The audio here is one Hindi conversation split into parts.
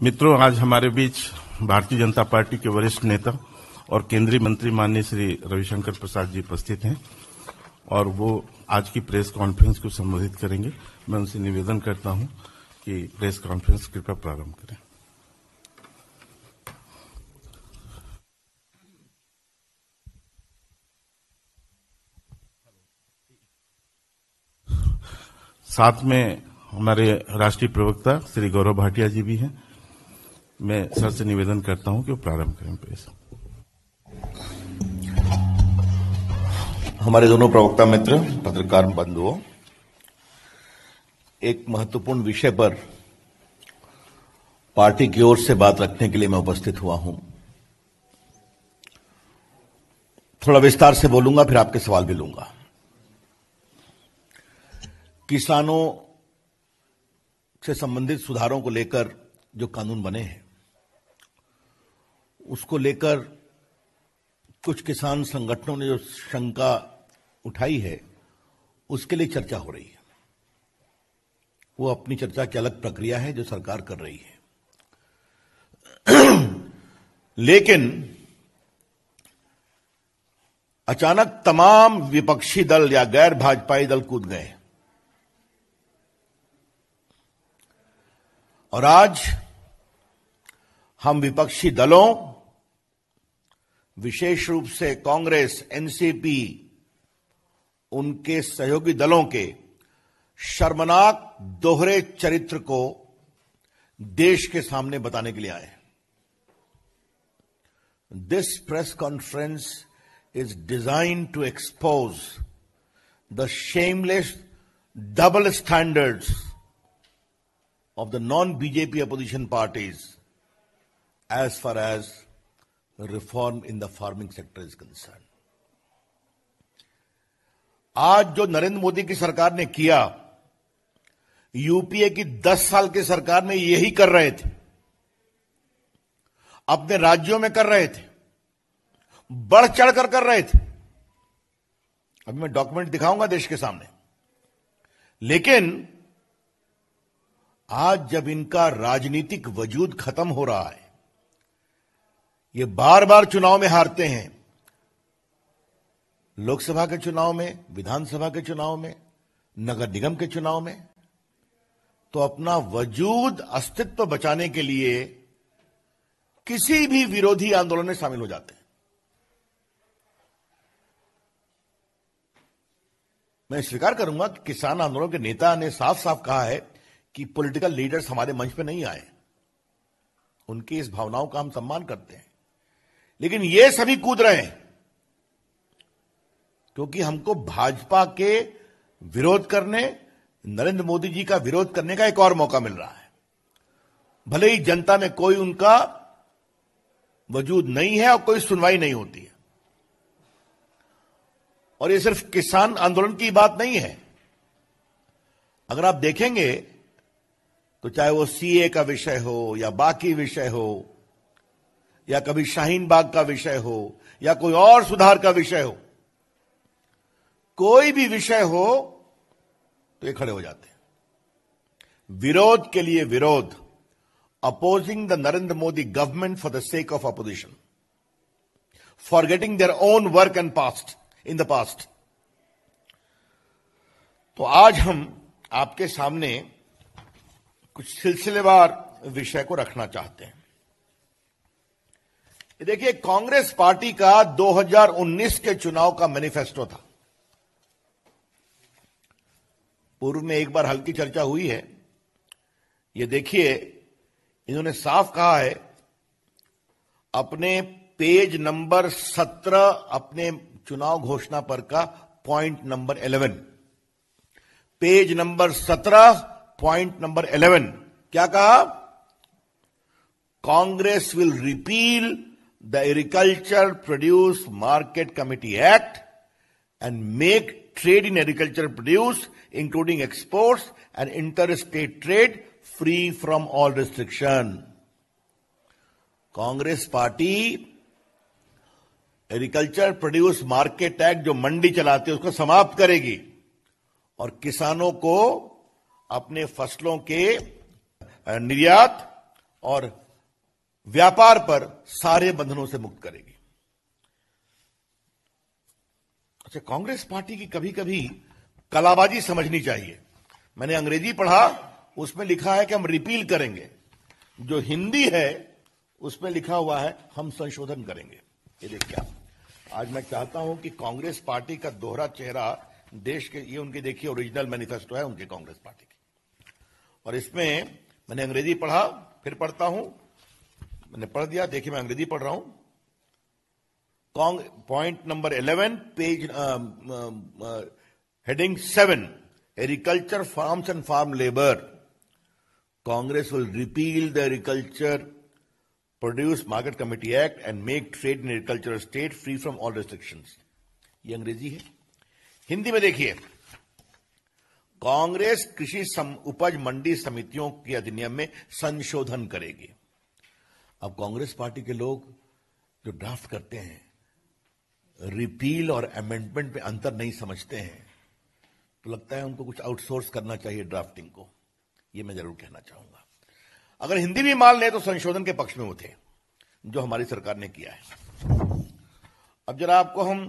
मित्रों, आज हमारे बीच भारतीय जनता पार्टी के वरिष्ठ नेता और केंद्रीय मंत्री माननीय श्री रविशंकर प्रसाद जी उपस्थित हैं और वो आज की प्रेस कॉन्फ्रेंस को संबोधित करेंगे। मैं उनसे निवेदन करता हूं कि प्रेस कॉन्फ्रेंस कृपया प्रारंभ करें। साथ में हमारे राष्ट्रीय प्रवक्ता श्री गौरव भाटिया जी भी हैं। मैं सर से निवेदन करता हूं कि वो प्रारंभ करें प्रेस। हमारे दोनों प्रवक्ता मित्र, पत्रकार बंधुओं, एक महत्वपूर्ण विषय पर पार्टी की ओर से बात रखने के लिए मैं उपस्थित हुआ हूं। थोड़ा विस्तार से बोलूंगा, फिर आपके सवाल भी लूंगा। किसानों से संबंधित सुधारों को लेकर जो कानून बने हैं, उसको लेकर कुछ किसान संगठनों ने जो शंका उठाई है, उसके लिए चर्चा हो रही है। वो अपनी चर्चा की अलग प्रक्रिया है जो सरकार कर रही है। लेकिन अचानक तमाम विपक्षी दल या गैर भाजपाई दल कूद गए और आज हम विपक्षी दलों, विशेष रूप से कांग्रेस, एनसीपी, उनके सहयोगी दलों के शर्मनाक दोहरे चरित्र को देश के सामने बताने के लिए आए हैं। This press conference is designed to expose the shameless double standards of the non-BJP opposition parties as far as reform in the farming sector is concerned. आज जो नरेंद्र मोदी की सरकार ने किया, यूपीए की 10 साल की सरकार में यही कर रहे थे, अपने राज्यों में कर रहे थे, बढ़ चढ़कर कर रहे थे। अभी मैं डॉक्यूमेंट दिखाऊंगा देश के सामने। लेकिन आज जब इनका राजनीतिक वजूद खत्म हो रहा है, ये बार बार चुनाव में हारते हैं, लोकसभा के चुनाव में, विधानसभा के चुनाव में, नगर निगम के चुनाव में, तो अपना वजूद, अस्तित्व बचाने के लिए किसी भी विरोधी आंदोलन में शामिल हो जाते हैं। मैं स्वीकार करूंगा कि किसान आंदोलन के नेता ने साफ साफ कहा है कि पॉलिटिकल लीडर्स हमारे मंच पे नहीं आए। उनकी इस भावनाओं का हम सम्मान करते हैं, लेकिन ये सभी कूद रहे हैं क्योंकि हमको भाजपा के विरोध करने, नरेंद्र मोदी जी का विरोध करने का एक और मौका मिल रहा है। भले ही जनता में कोई उनका वजूद नहीं है और कोई सुनवाई नहीं होती है। और ये सिर्फ किसान आंदोलन की बात नहीं है। अगर आप देखेंगे तो चाहे वो सीए का विषय हो या बाकी विषय हो या कभी शाहीन बाग का विषय हो या कोई और सुधार का विषय हो, कोई भी विषय हो तो ये खड़े हो जाते हैं। विरोध के लिए विरोध, opposing the Narendra Modi government for the sake of opposition, forgetting their own work and past in the past. तो आज हम आपके सामने कुछ सिलसिलेवार विषय को रखना चाहते हैं। देखिए, कांग्रेस पार्टी का 2019 के चुनाव का मैनिफेस्टो था। पूर्व में एक बार हल्की चर्चा हुई है। ये देखिए, इन्होंने साफ कहा है अपने पेज नंबर 17, अपने चुनाव घोषणा पर का point number 11, page number 17 point number 11, क्या कहा? Congress will repeal the agriculture produce market committee act and make trade in agriculture produce including exports and inter state trade free from all restriction. Congress party agriculture produce market act जो मंडी चलाते हैं उसको समाप्त करेगी और किसानों को अपने फसलों के निर्यात और व्यापार पर सारे बंधनों से मुक्त करेगी। अच्छा, कांग्रेस पार्टी की कभी कभी कलाबाजी समझनी चाहिए। मैंने अंग्रेजी पढ़ा, उसमें लिखा है कि हम रिपील करेंगे, जो हिंदी है उसमें लिखा हुआ है हम संशोधन करेंगे। ये देखिए, आज मैं चाहता हूं कि कांग्रेस पार्टी का दोहरा चेहरा देश के, ये उनके देखिए ओरिजिनल मैनिफेस्टो है उनके कांग्रेस पार्टी की, और इसमें मैंने अंग्रेजी पढ़ा, फिर पढ़ता हूं, मैंने पढ़ दिया, देखिए मैं अंग्रेजी पढ़ रहा हूं। Point number 11, page heading 7, Agriculture, Farms and Farm Labor. Congress will repeal the Agriculture Produce Market Committee Act and make trade in agricultural state free from all restrictions. ये अंग्रेजी है। हिंदी में देखिए, कांग्रेस कृषि उपज मंडी समितियों के अधिनियम में संशोधन करेगी। अब कांग्रेस पार्टी के लोग जो ड्राफ्ट करते हैं, रिपील और अमेंडमेंट में अंतर नहीं समझते हैं, तो लगता है उनको कुछ आउटसोर्स करना चाहिए ड्राफ्टिंग को। ये मैं जरूर कहना चाहूंगा। अगर हिंदी भी मान ले तो संशोधन के पक्ष में वो थे जो हमारी सरकार ने किया है। अब जरा आपको हम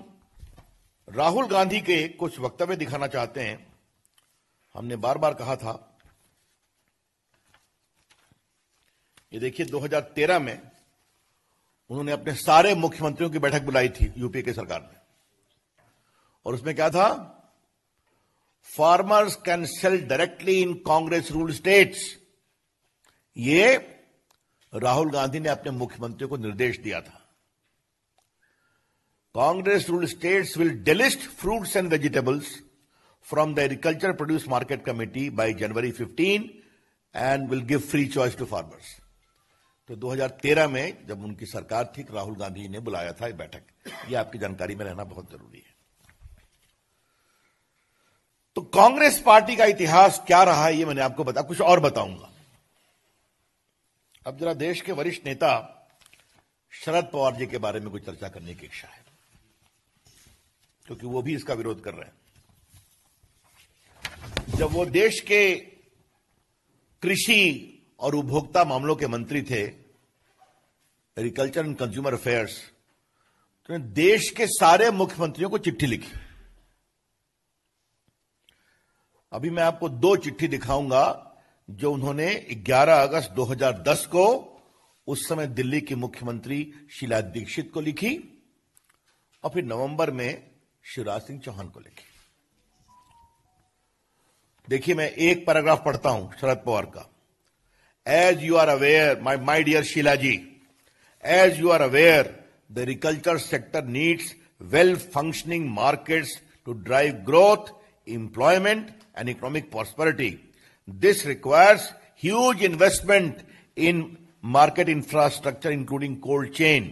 राहुल गांधी के कुछ वक्तव्य दिखाना चाहते हैं। हमने बार बार कहा था, ये देखिए 2013 में उन्होंने अपने सारे मुख्यमंत्रियों की बैठक बुलाई थी यूपीए की सरकार ने, और उसमें क्या था, farmers can sell directly in Congress rule states. ये राहुल गांधी ने अपने मुख्यमंत्रियों को निर्देश दिया था। Congress rule states will delist fruits and vegetables from the agriculture produce market committee by January 15 and will give free choice to farmers. तो 2013 में जब उनकी सरकार थी, राहुल गांधी ने बुलाया था ये बैठक। ये आपकी जानकारी में रहना बहुत जरूरी है। तो कांग्रेस पार्टी का इतिहास क्या रहा है ये मैंने आपको कुछ और बताऊंगा। अब जरा देश के वरिष्ठ नेता शरद पवार जी के बारे में कुछ चर्चा करने की इच्छा है, क्योंकि वो भी इसका विरोध कर रहे हैं। जब वो देश के कृषि और उपभोक्ता मामलों के मंत्री थे, एग्रीकल्चर एंड कंज्यूमर अफेयर्स, तो देश के सारे मुख्यमंत्रियों को चिट्ठी लिखी। अभी मैं आपको 2 चिट्ठी दिखाऊंगा जो उन्होंने 11 अगस्त 2010 को उस समय दिल्ली की मुख्यमंत्री शीला दीक्षित को लिखी, और फिर नवंबर में शिवराज सिंह चौहान को लिखी। देखिए, मैं एक पैराग्राफ पढ़ता हूं शरद पवार का। As you are aware, my dear Sheila ji, as you are aware, the agriculture sector needs well-functioning markets to drive growth, employment, and economic prosperity. This requires huge investment in market infrastructure, including cold chain.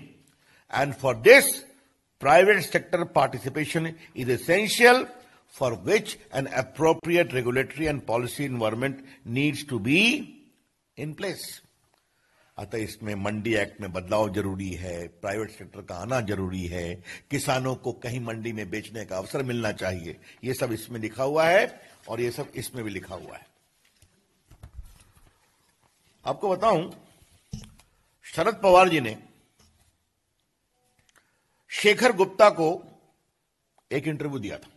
And for this, private sector participation is essential, for which an appropriate regulatory and policy environment needs to be in place. अतः इसमें मंडी एक्ट में बदलाव जरूरी है, प्राइवेट सेक्टर का आना जरूरी है, किसानों को कहीं मंडी में बेचने का अवसर मिलना चाहिए। ये सब इसमें लिखा हुआ है, और ये सब इसमें भी लिखा हुआ है। आपको बताऊं, शरद पवार जी ने शेखर गुप्ता को एक इंटरव्यू दिया था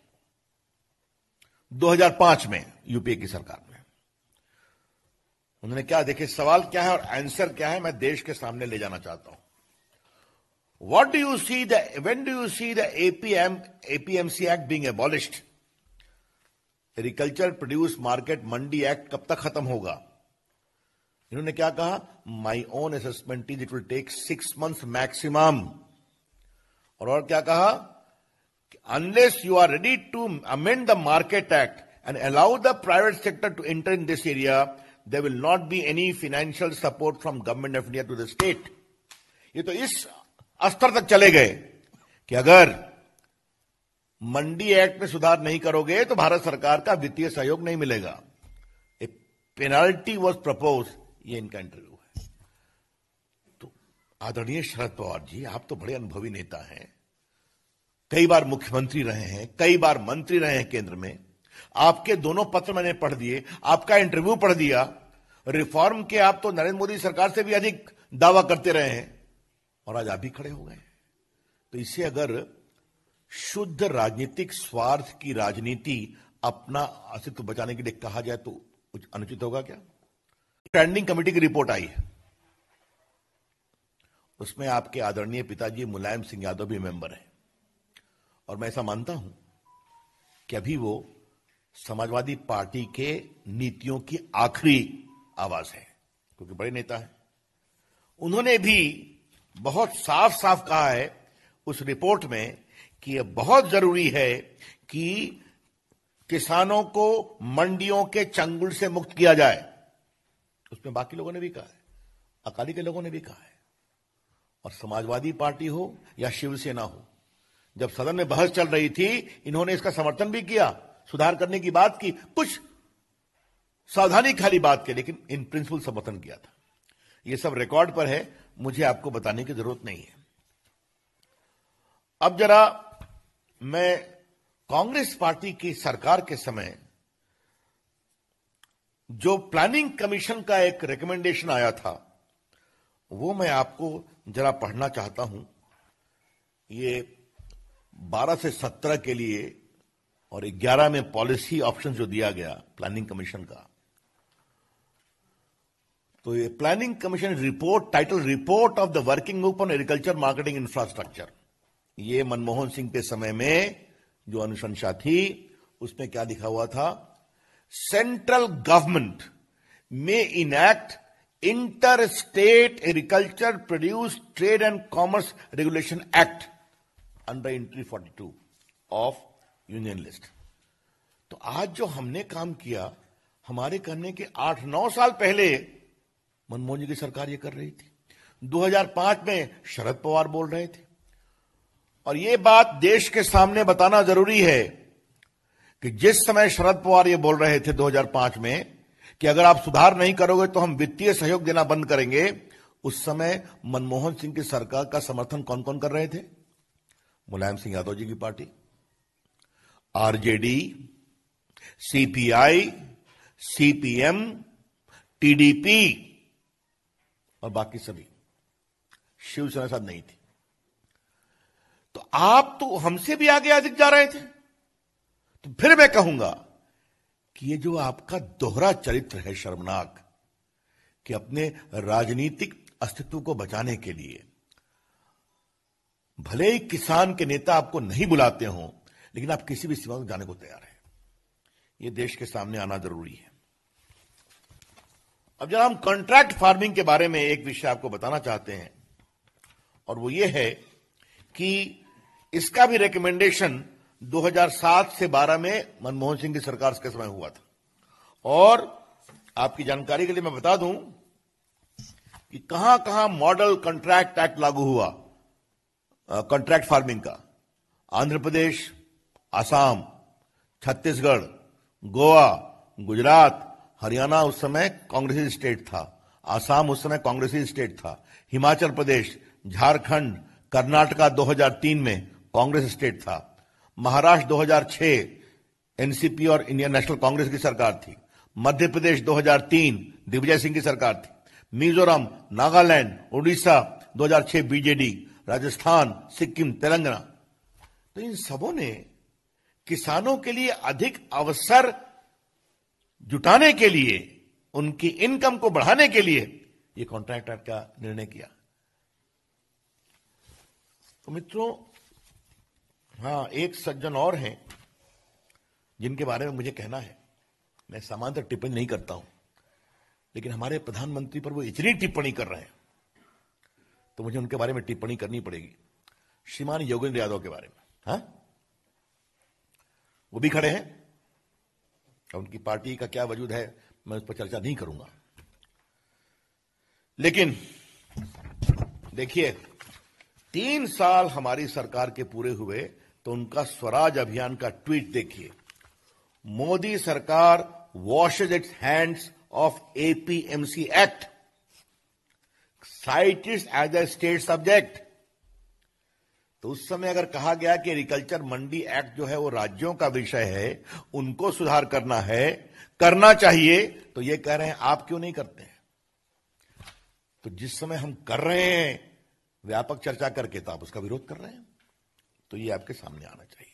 2005 में यूपीए की सरकार में। उन्होंने क्या, देखिए सवाल क्या है और आंसर क्या है, मैं देश के सामने ले जाना चाहता हूं। What do you see when do you see the APMC act being abolished? Agriculture produce market mandi act कब तक खत्म होगा? इन्होंने क्या कहा, my own assessment is it will take 6 months maximum. और क्या कहा, unless you are ready to amend the market act and allow the private sector to enter in this area, there will not be any financial support from government of India to the state. ये तो इस स्तर तक चले गए कि अगर मंडी एक्ट में सुधार नहीं करोगे तो भारत सरकार का वित्तीय सहयोग नहीं मिलेगा। ए पेनाल्टी वॉज प्रपोज, ये इनका इंटरव्यू है। तो आदरणीय शरद पवार जी, आप तो बड़े अनुभवी नेता हैं, कई बार मुख्यमंत्री रहे हैं, कई बार मंत्री रहे हैं केंद्र में। आपके दोनों पत्र मैंने पढ़ दिए, आपका इंटरव्यू पढ़ दिया। रिफॉर्म के आप तो नरेंद्र मोदी सरकार से भी अधिक दावा करते रहे हैं और आज आप भी खड़े हो गए। तो इससे अगर शुद्ध राजनीतिक स्वार्थ की राजनीति अपना अस्तित्व बचाने के लिए कहा जाए तो कुछ अनुचित होगा क्या? स्टैंडिंग कमेटी की रिपोर्ट आई है, उसमें आपके आदरणीय पिताजी मुलायम सिंह यादव भी मेंबर हैं और मैं ऐसा मानता हूं कि अभी वो समाजवादी पार्टी के नीतियों की आखिरी आवाज है, क्योंकि बड़े नेता हैं। उन्होंने भी बहुत साफ साफ कहा है उस रिपोर्ट में कि यह बहुत जरूरी है कि किसानों को मंडियों के चंगुल से मुक्त किया जाए। उसमें बाकी लोगों ने भी कहा है, अकाली के लोगों ने भी कहा है, और समाजवादी पार्टी हो या शिवसेना हो, जब सदन में बहस चल रही थी इन्होंने इसका समर्थन भी किया, सुधार करने की बात की, कुछ सावधानी खाली बात की, लेकिन इन प्रिंसिपल समर्थन किया था। यह सब रिकॉर्ड पर है, मुझे आपको बताने की जरूरत नहीं है। अब जरा मैं कांग्रेस पार्टी की सरकार के समय जो प्लानिंग कमीशन का एक रिकमेंडेशन आया था वो मैं आपको जरा पढ़ना चाहता हूं। ये 12 से 17 के लिए और 11 में पॉलिसी ऑप्शन जो दिया गया प्लानिंग कमीशन का, तो ये planning commission report title report of the working group on agriculture marketing infrastructure, ये मनमोहन सिंह के समय में जो अनुशंसा थी उसमें क्या लिखा हुआ था? सेंट्रल गवर्नमेंट में enact inter state agriculture produce trade and commerce regulation act under entry 42 of union list. तो आज जो हमने काम किया, हमारे करने के 8-9 साल पहले मनमोहन जी की सरकार ये कर रही थी। 2005 में शरद पवार बोल रहे थे, और यह बात देश के सामने बताना जरूरी है कि जिस समय शरद पवार ये बोल रहे थे 2005 में कि अगर आप सुधार नहीं करोगे तो हम वित्तीय सहयोग देना बंद करेंगे, उस समय मनमोहन सिंह की सरकार का समर्थन कौन कौन कर रहे थे? मुलायम सिंह यादव जी की party, RJD, CPI, CPM, TDP और बाकी सभी। शिवसेना साथ नहीं थी। तो आप तो हमसे भी आगे अधिक जा रहे थे। तो फिर मैं कहूंगा कि ये जो आपका दोहरा चरित्र है शर्मनाक, कि अपने राजनीतिक अस्तित्व को बचाने के लिए भले ही किसान के नेता आपको नहीं बुलाते हों, लेकिन आप किसी भी सीमा तक जाने को तैयार हैं। यह देश के सामने आना जरूरी है। अब जब हम कॉन्ट्रैक्ट फार्मिंग के बारे में एक विषय आपको बताना चाहते हैं, और वो ये है कि इसका भी रिकमेंडेशन 2007 से 12 में मनमोहन सिंह की सरकार के समय हुआ था। और आपकी जानकारी के लिए मैं बता दूं कि कहां कहां मॉडल कॉन्ट्रैक्ट एक्ट लागू हुआ कॉन्ट्रैक्ट फार्मिंग का। आंध्र प्रदेश, आसाम, छत्तीसगढ़, गोवा, गुजरात, हरियाणा उस समय कांग्रेसी स्टेट था, आसाम उस समय कांग्रेसी स्टेट था, हिमाचल प्रदेश, झारखंड, कर्नाटका 2003 में कांग्रेस स्टेट था, महाराष्ट्र 2006 एनसीपी और इंडियन नेशनल कांग्रेस की सरकार थी, मध्य प्रदेश 2003 दिग्विजय सिंह की सरकार थी, मिजोरम, नागालैंड, उड़ीसा 2006 बीजेडी, राजस्थान, सिक्किम, तेलंगाना। तो इन सबों ने किसानों के लिए अधिक अवसर जुटाने के लिए, उनकी इनकम को बढ़ाने के लिए यह कॉन्ट्रैक्ट एक्ट का निर्णय किया। तो मित्रों, हां, एक सज्जन और हैं जिनके बारे में मुझे कहना है। मैं सामान्यतः टिप्पणी नहीं करता हूं, लेकिन हमारे प्रधानमंत्री पर वो इतनी टिप्पणी कर रहे हैं तो मुझे उनके बारे में टिप्पणी करनी पड़ेगी। श्रीमान योगेंद्र यादव के बारे में, हाँ, वो भी खड़े हैं। उनकी पार्टी का क्या वजूद है मैं उस पर चर्चा नहीं करूंगा, लेकिन देखिए 3 साल हमारी सरकार के पूरे हुए तो उनका स्वराज अभियान का ट्वीट देखिए। मोदी सरकार washes its hands of APMC act, cite its as a state subject. तो उस समय अगर कहा गया कि एग्रीकल्चर मंडी एक्ट जो है वो राज्यों का विषय है, उनको सुधार करना है, करना चाहिए, तो ये कह रहे हैं आप क्यों नहीं करते हैं? तो जिस समय हम कर रहे हैं व्यापक चर्चा करके, तो आप उसका विरोध कर रहे हैं। तो ये आपके सामने आना चाहिए।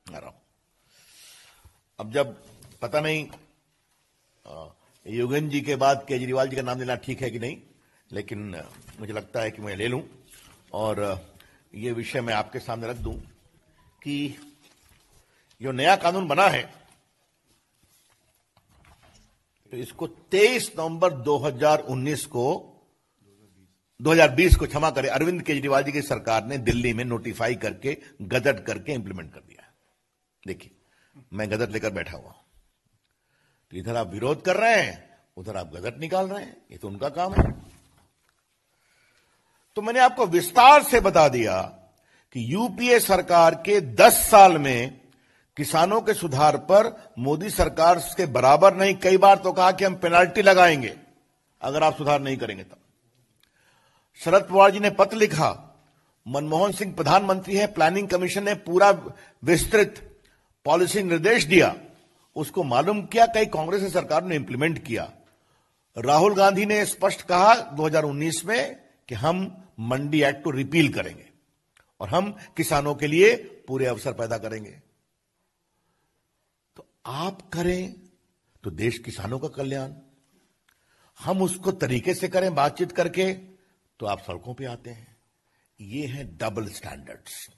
आ रहा हूं। अब जब पता नहीं योगेंद्र जी के बाद केजरीवाल जी का नाम लेना ठीक है कि नहीं, लेकिन मुझे लगता है कि मैं ले लूं और ये विषय मैं आपके सामने रख दूं कि जो नया कानून बना है, तो इसको 23 नवंबर 2020 को क्षमा करें, अरविंद केजरीवाल जी की सरकार ने दिल्ली में नोटिफाई करके गजट करके इंप्लीमेंट कर दिया है। देखिए, मैं गजट लेकर बैठा हुआ हूं, तो इधर आप विरोध कर रहे हैं, उधर आप गजट निकाल रहे हैं। ये तो उनका काम है। तो मैंने आपको विस्तार से बता दिया कि यूपीए सरकार के 10 साल में किसानों के सुधार पर मोदी सरकार के बराबर नहीं, कई बार तो कहा कि हम पेनाल्टी लगाएंगे अगर आप सुधार नहीं करेंगे। तब शरद पवार जी ने पत्र लिखा, मनमोहन सिंह प्रधानमंत्री है, प्लानिंग कमीशन ने पूरा विस्तृत पॉलिसी निर्देश दिया, उसको मालूम किया, कई कांग्रेस की सरकार ने इंप्लीमेंट किया। राहुल गांधी ने स्पष्ट कहा 2019 में कि हम मंडी एक्ट को रिपील करेंगे और हम किसानों के लिए पूरे अवसर पैदा करेंगे। तो आप करें तो देश किसानों का कल्याण, हम उसको तरीके से करें बातचीत करके, तो आप सड़कों पे आते हैं। ये है डबल स्टैंडर्ड्स।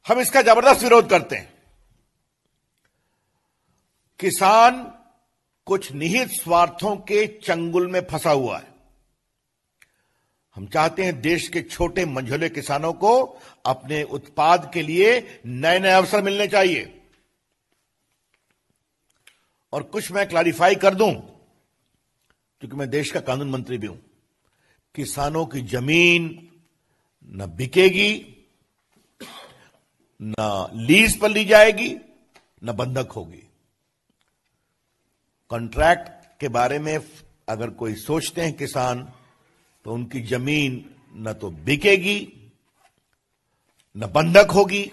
हम इसका जबरदस्त विरोध करते हैं। किसान कुछ निहित स्वार्थों के चंगुल में फंसा हुआ है। हम चाहते हैं देश के छोटे मंझोले किसानों को अपने उत्पाद के लिए नए नए अवसर मिलने चाहिए। और कुछ मैं क्लैरिफाई कर दूं, क्योंकि मैं देश का कानून मंत्री भी हूं, किसानों की जमीन न बिकेगी, न लीज पर ली जाएगी, न बंधक होगी। कॉन्ट्रैक्ट के बारे में अगर कोई सोचते हैं किसान, तो उनकी जमीन न तो बिकेगी, न बंधक होगी,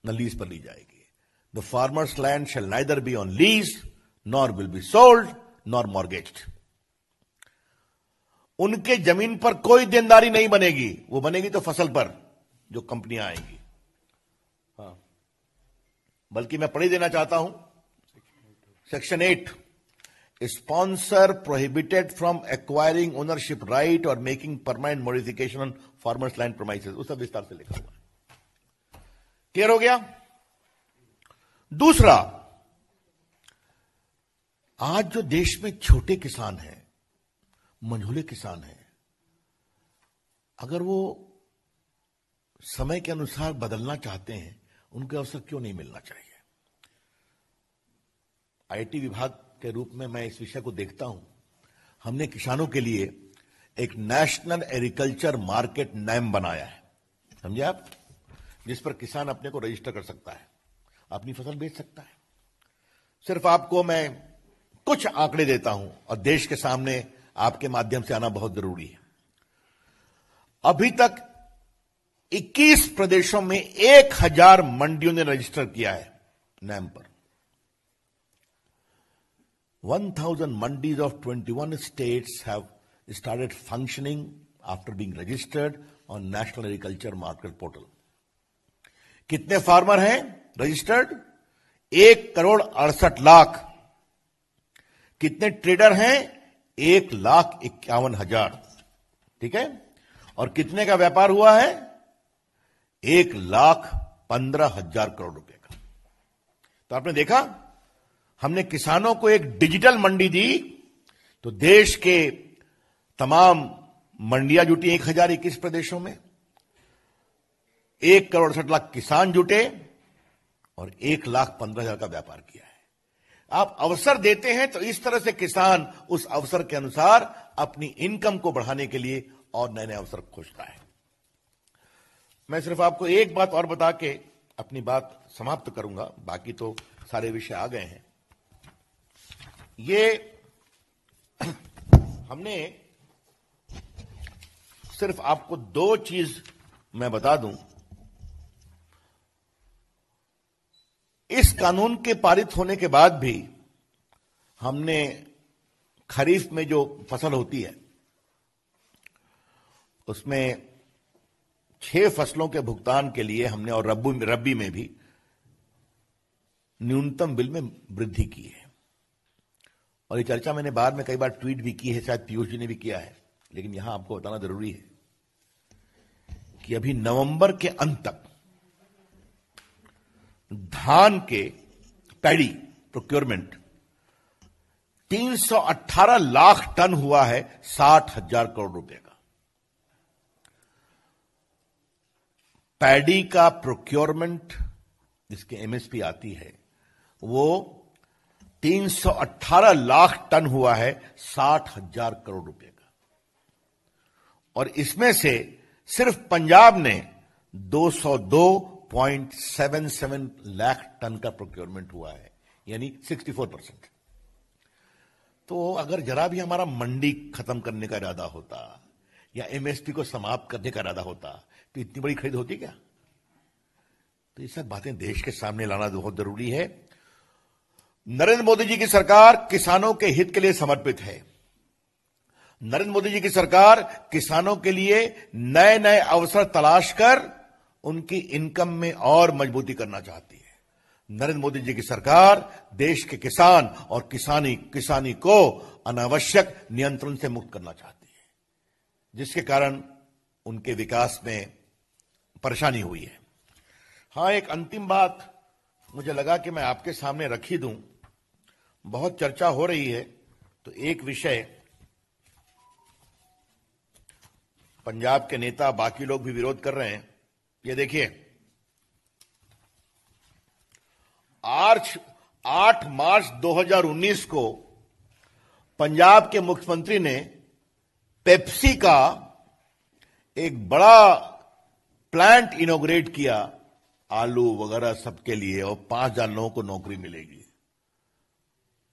न लीज पर ली जाएगी। The farmers land shall neither be on lease nor will be sold nor mortgaged. उनके जमीन पर कोई देनदारी नहीं बनेगी, वो बनेगी तो फसल पर जो कंपनियां आएंगी। हाँ, बल्कि मैं पढ़ ही देना चाहता हूं section 8, sponsor prohibited from acquiring ownership right और making permanent modification on farmers land promises, उसका विस्तार से लिखा हुआ है। क्लियर हो गया? दूसरा, आज जो देश में छोटे किसान हैं, मंझोले किसान हैं, अगर वो समय के अनुसार बदलना चाहते हैं, उनके अवसर क्यों नहीं मिलना चाहिए? आईटी विभाग के रूप में मैं इस विषय को देखता हूं। हमने किसानों के लिए एक नेशनल एग्रीकल्चर मार्केट नेम बनाया है, समझे आप, जिस पर किसान अपने को रजिस्टर कर सकता है, अपनी फसल बेच सकता है। सिर्फ आपको मैं कुछ आंकड़े देता हूं और देश के सामने आपके माध्यम से आना बहुत जरूरी है। अभी तक 21 प्रदेशों में 1000 मंडियों ने रजिस्टर किया है नेम पर। 1000 mandis of 21 states have started functioning after being registered on National Agriculture Market Portal. कितने फार्मर हैं रजिस्टर्ड? 1,68,00,000। कितने ट्रेडर हैं? 1,51,000। ठीक है? और कितने का व्यापार हुआ है? 1,15,000 करोड़ रुपए का। तो आपने देखा, हमने किसानों को एक डिजिटल मंडी दी, तो देश के तमाम मंडियां जुटी 1021 प्रदेशों में, 1,68,00,000 किसान जुटे और 1,15,000 का व्यापार किया है। आप अवसर देते हैं तो इस तरह से किसान उस अवसर के अनुसार अपनी इनकम को बढ़ाने के लिए और नए नए अवसर खोजता है। मैं सिर्फ आपको एक बात और बता के अपनी बात समाप्त करूंगा, बाकी तो सारे विषय आ गए हैं। ये हमने सिर्फ आपको 2 चीज मैं बता दूं। इस कानून के पारित होने के बाद भी हमने खरीफ में जो फसल होती है उसमें 6 फसलों के भुगतान के लिए हमने और रबी में भी न्यूनतम बिल में वृद्धि की है। और ये चर्चा मैंने बाद में कई बार ट्वीट भी की है, शायद पीयूष जी ने भी किया है, लेकिन यहां आपको बताना जरूरी है कि अभी नवंबर के अंत तक धान के पैडी प्रोक्योरमेंट 318 लाख टन हुआ है 60,000 करोड़ रुपए का। पैडी का प्रोक्योरमेंट जिसके एमएसपी आती है वो 318 लाख टन हुआ है 60,000 करोड़ रुपए का। और इसमें से सिर्फ पंजाब ने 202.77 लाख टन का प्रोक्योरमेंट हुआ है, यानी 64%। तो अगर जरा भी हमारा मंडी खत्म करने का इरादा होता या एमएसपी को समाप्त करने का इरादा होता तो इतनी बड़ी खरीद होती क्या? तो ये सब बातें देश के सामने लाना बहुत जरूरी है। नरेंद्र मोदी जी की सरकार किसानों के हित के लिए समर्पित है। नरेंद्र मोदी जी की सरकार किसानों के लिए नए नए अवसर तलाश कर उनकी इनकम में और मजबूती करना चाहती है। नरेंद्र मोदी जी की सरकार देश के किसान और किसानी को अनावश्यक नियंत्रण से मुक्त करना चाहती है, जिसके कारण उनके विकास में परेशानी हुई है। हां, एक अंतिम बात मुझे लगा कि मैं आपके सामने रख ही दूं। बहुत चर्चा हो रही है तो एक विषय पंजाब के नेता, बाकी लोग भी विरोध कर रहे हैं। ये देखिए, 8 मार्च 2019 को पंजाब के मुख्यमंत्री ने पेप्सी का एक बड़ा प्लांट इनॉग्रेट किया, आलू वगैरह सबके लिए, और 5,000 लोगों को नौकरी मिलेगी।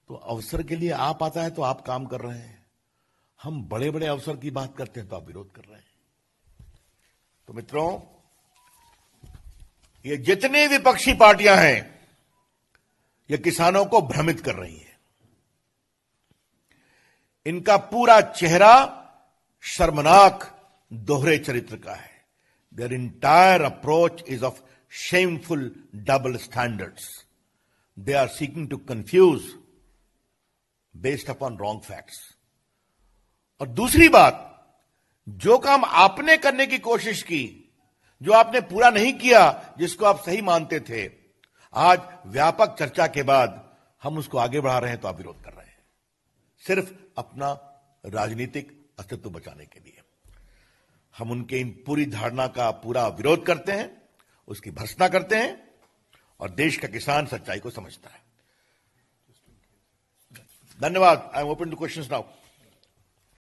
तो अवसर के लिए आप आता है तो आप काम कर रहे हैं, हम बड़े बड़े अवसर की बात करते हैं तो आप विरोध कर रहे हैं। तो मित्रों, ये जितनी विपक्षी पार्टियां हैं ये किसानों को भ्रमित कर रही हैं। इनका पूरा चेहरा शर्मनाक दोहरे चरित्र का है। Their entire approach is of shameful double standards. They are seeking to confuse based upon wrong facts. और दूसरी बात, जो काम आपने करने की कोशिश की, जो आपने पूरा नहीं किया, जिसको आप सही मानते थे, आज व्यापक चर्चा के बाद हम उसको आगे बढ़ा रहे हैं तो आप विरोध कर रहे हैं, सिर्फ अपना राजनीतिक अस्तित्व बचाने के लिए। हम उनके इन पूरी धारणा का पूरा विरोध करते हैं, उसकी भर्त्सना करते हैं, और देश का किसान सच्चाई को समझता है। धन्यवाद। I am open two questions now.